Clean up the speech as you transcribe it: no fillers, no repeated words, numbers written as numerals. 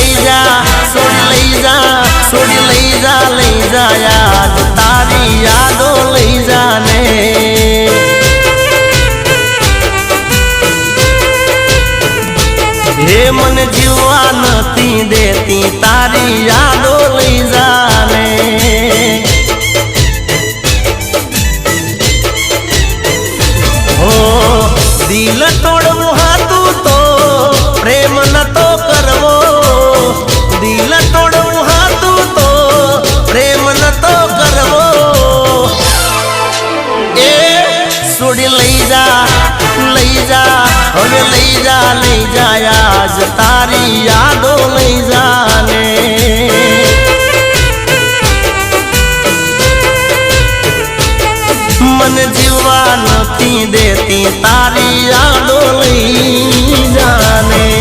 લઈ જા છોડી લઈ જા છોડી લઈ જા યાદ તારી યાદો લઈ જા ને હે મને જીવવા નથી દેતી તારી યાદો લઈ જા ને હો દિલ તોડવું હતું તો પ્રેમ નતો કરવો દિલ તોડવું હતું તો પ્રેમ નતો કરવો એ છોડી લઈ જા હવે લઈ જા આજ તારી યાદ